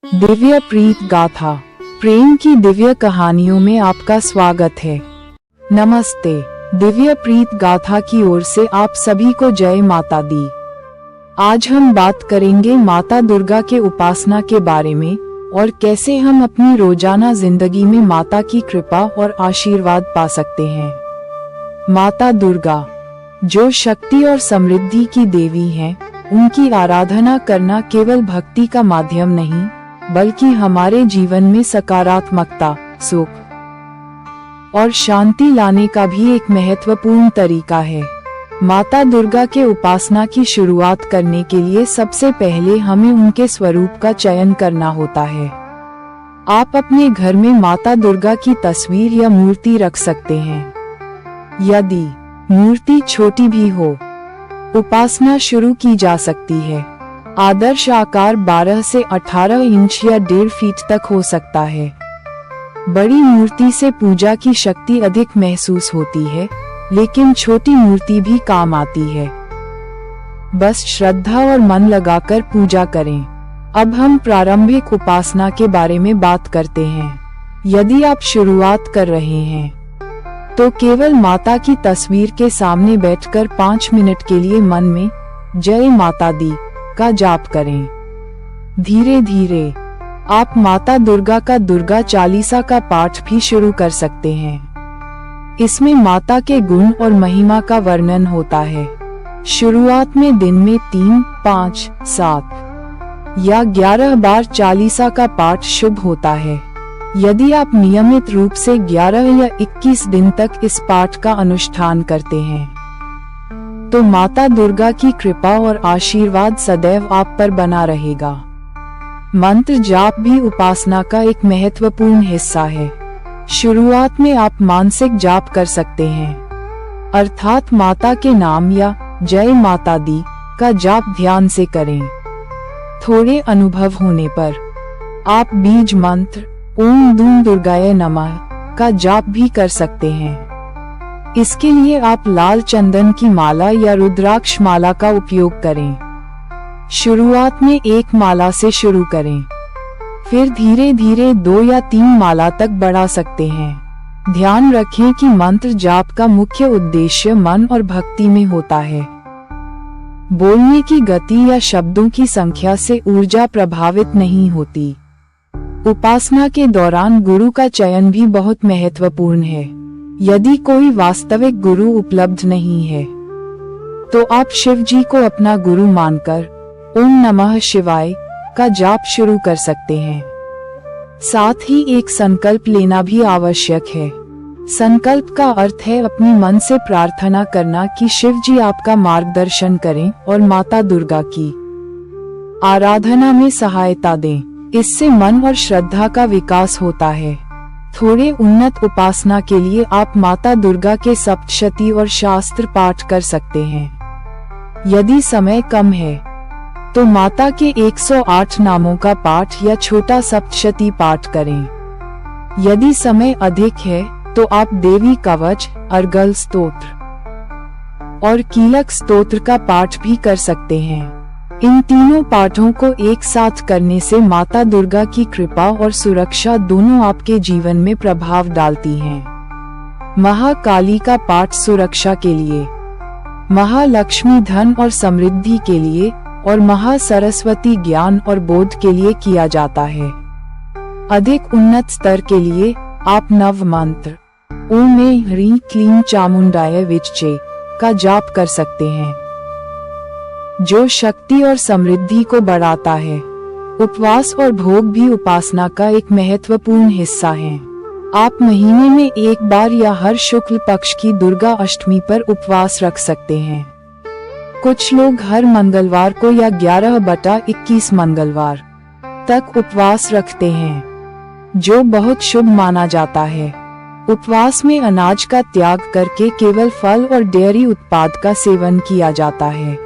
दिव्य प्रीत गाथा, प्रेम की दिव्य कहानियों में आपका स्वागत है। नमस्ते। दिव्य प्रीत गाथा की ओर से आप सभी को जय माता दी। आज हम बात करेंगे माता दुर्गा के उपासना के बारे में और कैसे हम अपनी रोजाना जिंदगी में माता की कृपा और आशीर्वाद पा सकते हैं। माता दुर्गा, जो शक्ति और समृद्धि की देवी हैं, उनकी आराधना करना केवल भक्ति का माध्यम नहीं, बल्कि हमारे जीवन में सकारात्मकता, सुख और शांति लाने का भी एक महत्वपूर्ण तरीका है। माता दुर्गा के उपासना की शुरुआत करने के लिए सबसे पहले हमें उनके स्वरूप का चयन करना होता है। आप अपने घर में माता दुर्गा की तस्वीर या मूर्ति रख सकते हैं। यदि मूर्ति छोटी भी हो, उपासना शुरू की जा सकती है। आदर्श आकार 12 से 18 इंच या 1.5 फीट तक हो सकता है। बड़ी मूर्ति से पूजा की शक्ति अधिक महसूस होती है, लेकिन छोटी मूर्ति भी काम आती है। बस श्रद्धा और मन लगाकर पूजा करें। अब हम प्रारंभिक उपासना के बारे में बात करते हैं। यदि आप शुरुआत कर रहे हैं, तो केवल माता की तस्वीर के सामने बैठकर 5 मिनट के लिए मन में जय माता दी का जाप करें। धीरे धीरे आप माता दुर्गा का दुर्गा चालीसा का पाठ भी शुरू कर सकते हैं। इसमें माता के गुण और महिमा का वर्णन होता है। शुरुआत में दिन में 3, 5, 7 या 11 बार चालीसा का पाठ शुभ होता है। यदि आप नियमित रूप से 11 या 21 दिन तक इस पाठ का अनुष्ठान करते हैं, तो माता दुर्गा की कृपा और आशीर्वाद सदैव आप पर बना रहेगा। मंत्र जाप भी उपासना का एक महत्वपूर्ण हिस्सा है। शुरुआत में आप मानसिक जाप कर सकते हैं, अर्थात माता के नाम या जय माता दी का जाप ध्यान से करें। थोड़े अनुभव होने पर आप बीज मंत्र ओम दूम दुर्गाय नमः का जाप भी कर सकते हैं। इसके लिए आप लाल चंदन की माला या रुद्राक्ष माला का उपयोग करें। शुरुआत में 1 माला से शुरू करें, फिर धीरे धीरे 2 या 3 माला तक बढ़ा सकते हैं। ध्यान रखें कि मंत्र जाप का मुख्य उद्देश्य मन और भक्ति में होता है। बोलने की गति या शब्दों की संख्या से ऊर्जा प्रभावित नहीं होती। उपासना के दौरान गुरु का चयन भी बहुत महत्वपूर्ण है। यदि कोई वास्तविक गुरु उपलब्ध नहीं है, तो आप शिव जी को अपना गुरु मानकर ओम नमः शिवाय का जाप शुरू कर सकते हैं। साथ ही एक संकल्प लेना भी आवश्यक है। संकल्प का अर्थ है अपनी मन से प्रार्थना करना कि शिव जी आपका मार्गदर्शन करें और माता दुर्गा की आराधना में सहायता दें। इससे मन और श्रद्धा का विकास होता है। थोड़े उन्नत उपासना के लिए आप माता दुर्गा के सप्तशती और शास्त्र पाठ कर सकते हैं। यदि समय कम है, तो माता के 108 नामों का पाठ या छोटा सप्तशती पाठ करें। यदि समय अधिक है, तो आप देवी कवच, अर्गल स्तोत्र और कीलक स्तोत्र का पाठ भी कर सकते हैं। इन तीनों पाठों को एक साथ करने से माता दुर्गा की कृपा और सुरक्षा दोनों आपके जीवन में प्रभाव डालती हैं। महाकाली का पाठ सुरक्षा के लिए, महालक्ष्मी धन और समृद्धि के लिए और महासरस्वती ज्ञान और बोध के लिए किया जाता है। अधिक उन्नत स्तर के लिए आप नव मंत्र ओम ह्रीं क्लीं चामुंडाय विच्चे का जाप कर सकते हैं, जो शक्ति और समृद्धि को बढ़ाता है। उपवास और भोग भी उपासना का एक महत्वपूर्ण हिस्सा हैं। आप महीने में 1 बार या हर शुक्ल पक्ष की दुर्गा अष्टमी पर उपवास रख सकते हैं। कुछ लोग हर मंगलवार को या 11/21 मंगलवार तक उपवास रखते हैं, जो बहुत शुभ माना जाता है। उपवास में अनाज का त्याग करके केवल फल और डेयरी उत्पाद का सेवन किया जाता है।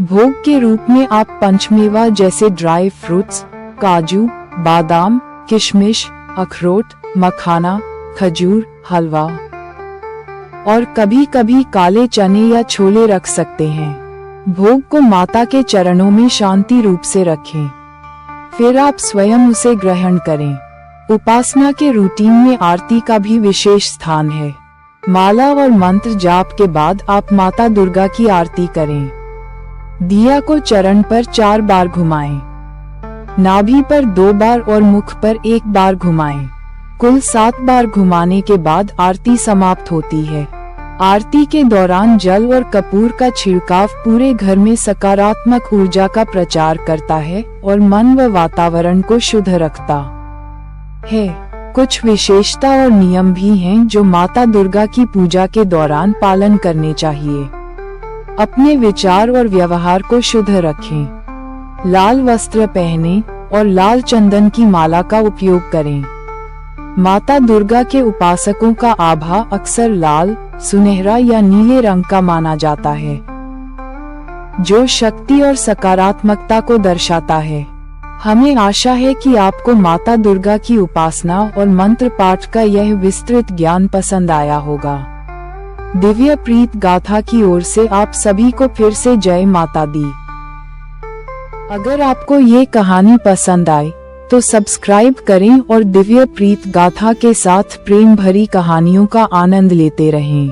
भोग के रूप में आप पंचमेवा जैसे ड्राई फ्रूट्स, काजू, बादाम, किशमिश, अखरोट, मखाना, खजूर, हलवा और कभी कभी काले चने या छोले रख सकते हैं। भोग को माता के चरणों में शांति रूप से रखें। फिर आप स्वयं उसे ग्रहण करें। उपासना के रूटीन में आरती का भी विशेष स्थान है। माला और मंत्र जाप के बाद आप माता दुर्गा की आरती करें। दिया को चरण पर 4 बार घुमाएं, नाभि पर 2 बार और मुख पर 1 बार घुमाएं। कुल 7 बार घुमाने के बाद आरती समाप्त होती है। आरती के दौरान जल और कपूर का छिड़काव पूरे घर में सकारात्मक ऊर्जा का प्रचार करता है और मन व वातावरण को शुद्ध रखता है। कुछ विशेषता और नियम भी हैं जो माता दुर्गा की पूजा के दौरान पालन करने चाहिए। अपने विचार और व्यवहार को शुद्ध रखें। लाल वस्त्र पहने और लाल चंदन की माला का उपयोग करें। माता दुर्गा के उपासकों का आभा अक्सर लाल, सुनहरा या नीले रंग का माना जाता है, जो शक्ति और सकारात्मकता को दर्शाता है। हमें आशा है कि आपको माता दुर्गा की उपासना और मंत्र पाठ का यह विस्तृत ज्ञान पसंद आया होगा। दिव्य प्रीत गाथा की ओर से आप सभी को फिर से जय माता दी। अगर आपको ये कहानी पसंद आए तो सब्सक्राइब करें और दिव्य प्रीत गाथा के साथ प्रेम भरी कहानियों का आनंद लेते रहें।